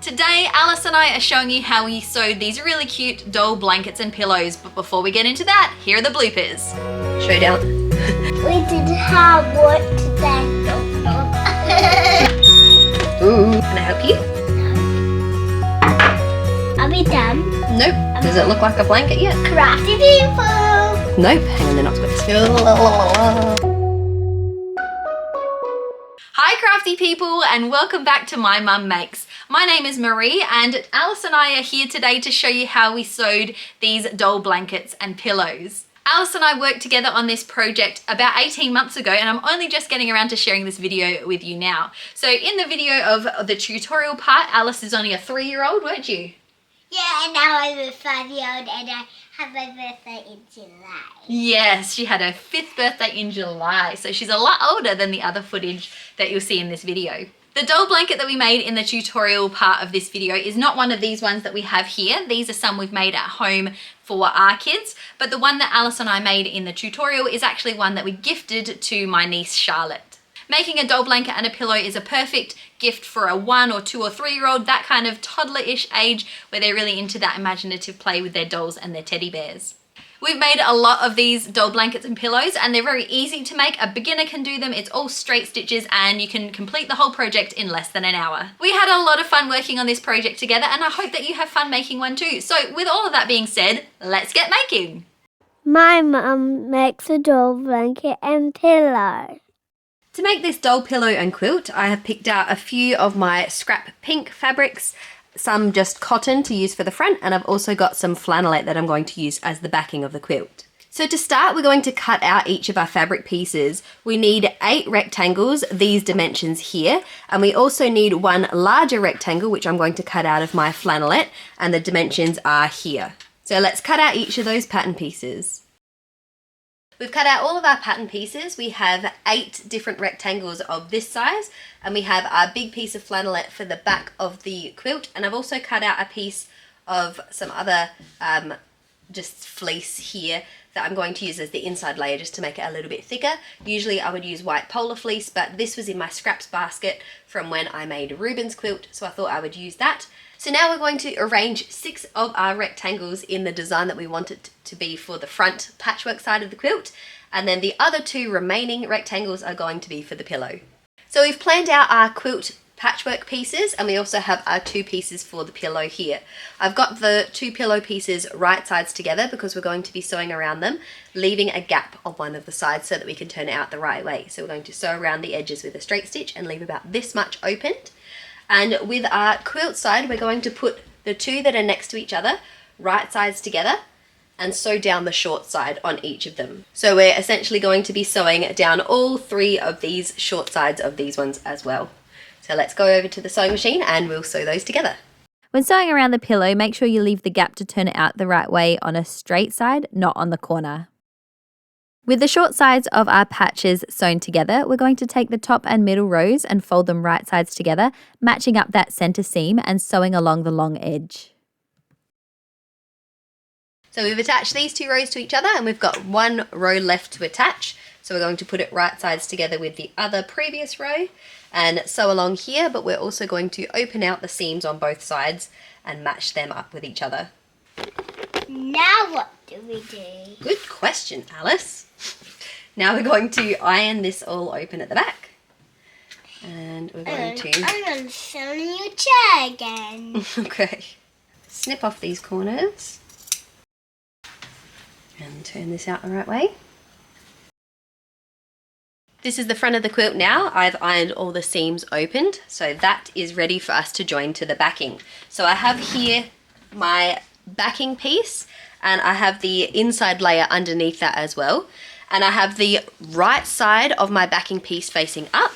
Today, Alice and I are showing you how we sewed these really cute doll blankets and pillows, but before we get into that, here are the bloopers. Showdown. We did hard work today. Ooh, can I help you? No. Are we done? Nope. Does it look like a blanket yet? Crafty people! Nope. Hang on, they're not supposed to. Hi crafty people, and welcome back to My Mum Makes. My name is Marie, and Alice and I are here today to show you how we sewed these doll blankets and pillows. Alice and I worked together on this project about 18 months ago, and I'm only just getting around to sharing this video with you now. So in the video of the tutorial part, Alice is only a 3-year-old, weren't you? Yeah, and now I'm a 5-year-old and I have my birthday in July. Yes, she had her 5th birthday in July, so she's a lot older than the other footage that you'll see in this video. The doll blanket that we made in the tutorial part of this video is not one of these ones that we have here. These are some we've made at home for our kids, but the one that Alice and I made in the tutorial is actually one that we gifted to my niece Charlotte. Making a doll blanket and a pillow is a perfect gift for a 1 or 2 or 3-year-old, that kind of toddler-ish age where they're really into that imaginative play with their dolls and their teddy bears. We've made a lot of these doll blankets and pillows, and they're very easy to make. A beginner can do them. It's all straight stitches and you can complete the whole project in less than an hour. We had a lot of fun working on this project together, and I hope that you have fun making one too. So with all of that being said, let's get making. My mum makes a doll blanket and pillow. To make this doll pillow and quilt, I have picked out a few of my scrap pink fabrics, some just cotton to use for the front, and I've also got some flannelette that I'm going to use as the backing of the quilt. So to start, we're going to cut out each of our fabric pieces. We need 8 rectangles, these dimensions here, and we also need 1 larger rectangle, which I'm going to cut out of my flannelette, and the dimensions are here. So let's cut out each of those pattern pieces. We've cut out all of our pattern pieces. We have 8 different rectangles of this size, and we have our big piece of flannelette for the back of the quilt, and I've also cut out a piece of some other just fleece here that I'm going to use as the inside layer just to make it a little bit thicker. Usually I would use white polar fleece, but this was in my scraps basket from when I made Ruben's quilt, so I thought I would use that. So now we're going to arrange 6 of our rectangles in the design that we want it to be for the front patchwork side of the quilt, and then the other 2 remaining rectangles are going to be for the pillow. So we've planned out our quilt patchwork pieces, and we also have our 2 pieces for the pillow here. I've got the 2 pillow pieces right sides together because we're going to be sewing around them, leaving a gap on one of the sides so that we can turn it out the right way. So we're going to sew around the edges with a straight stitch and leave about this much opened. And with our quilt side, we're going to put the 2 that are next to each other right sides together and sew down the short side on each of them. So we're essentially going to be sewing down all 3 of these short sides of these ones as well. So let's go over to the sewing machine and we'll sew those together. When sewing around the pillow, make sure you leave the gap to turn it out the right way on a straight side, not on the corner. With the short sides of our patches sewn together, we're going to take the top and middle rows and fold them right sides together, matching up that center seam and sewing along the long edge. So we've attached these 2 rows to each other, and we've got 1 row left to attach. So we're going to put it right sides together with the other previous row and sew along here, but we're also going to open out the seams on both sides and match them up with each other. Now what do we do? Good question, Alice. Now we're going to iron this all open at the back. And we're going to... I'm going to sit on your chair again. Okay. Snip off these corners. And turn this out the right way. This is the front of the quilt now. I've ironed all the seams opened, so that is ready for us to join to the backing. So I have here my backing piece, and I have the inside layer underneath that as well. And I have the right side of my backing piece facing up,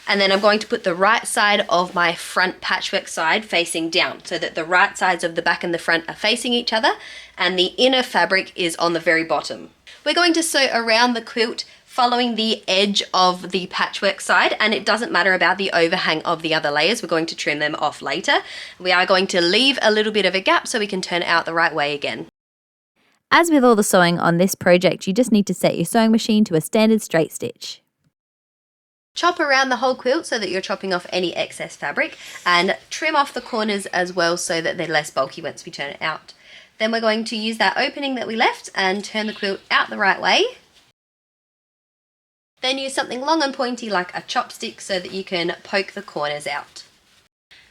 and then I'm going to put the right side of my front patchwork side facing down so that the right sides of the back and the front are facing each other and the inner fabric is on the very bottom. We're going to sew around the quilt following the edge of the patchwork side, and it doesn't matter about the overhang of the other layers. We're going to trim them off later. We are going to leave a little bit of a gap so we can turn it out the right way again. As with all the sewing on this project, you just need to set your sewing machine to a standard straight stitch. Chop around the whole quilt so that you're chopping off any excess fabric, and trim off the corners as well so that they're less bulky once we turn it out. Then we're going to use that opening that we left and turn the quilt out the right way. Then use something long and pointy like a chopstick so that you can poke the corners out.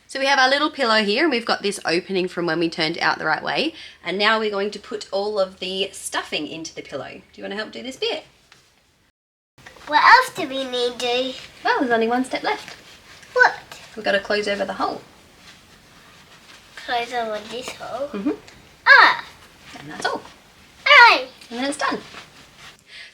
So we have our little pillow here, and we've got this opening from when we turned it out the right way. And now we're going to put all of the stuffing into the pillow. Do you want to help do this bit? What else do we need to do? Well, there's only one step left. What? We've got to close over the hole. Close over this hole. Mm-hmm. Ah! And that's all. Alright! And then it's done.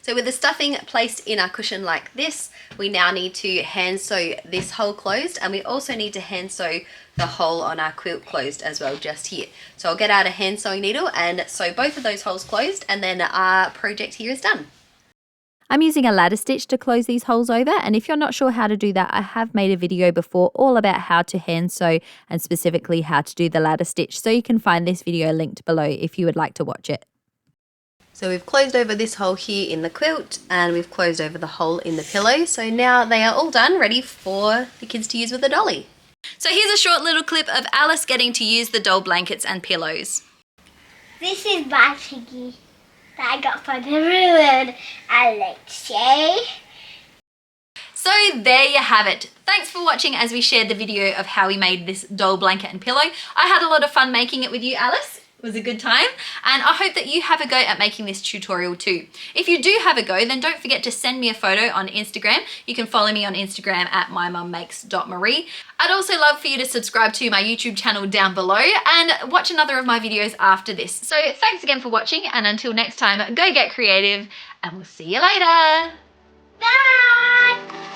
So with the stuffing placed in our cushion like this, we now need to hand sew this hole closed, and we also need to hand sew the hole on our quilt closed as well, just here. So I'll get out a hand sewing needle and sew both of those holes closed, and then our project here is done. I'm using a ladder stitch to close these holes over, and if you're not sure how to do that, I have made a video before all about how to hand sew and specifically how to do the ladder stitch, so you can find this video linked below if you would like to watch it. So we've closed over this hole here in the quilt, and we've closed over the hole in the pillow. So now they are all done, ready for the kids to use with the dolly. So here's a short little clip of Alice getting to use the doll blankets and pillows. This is my piggy that I got from the ruin. Alexei. So there you have it. Thanks for watching as we shared the video of how we made this doll blanket and pillow. I had a lot of fun making it with you, Alice. It was a good time, and I hope that you have a go at making this tutorial too. If you do have a go, then don't forget to send me a photo on Instagram. You can follow me on Instagram at mymum.marie. I'd also love for you to subscribe to my YouTube channel down below and watch another of my videos after this. So thanks again for watching, and until next time, go get creative, and we'll see you later. Bye!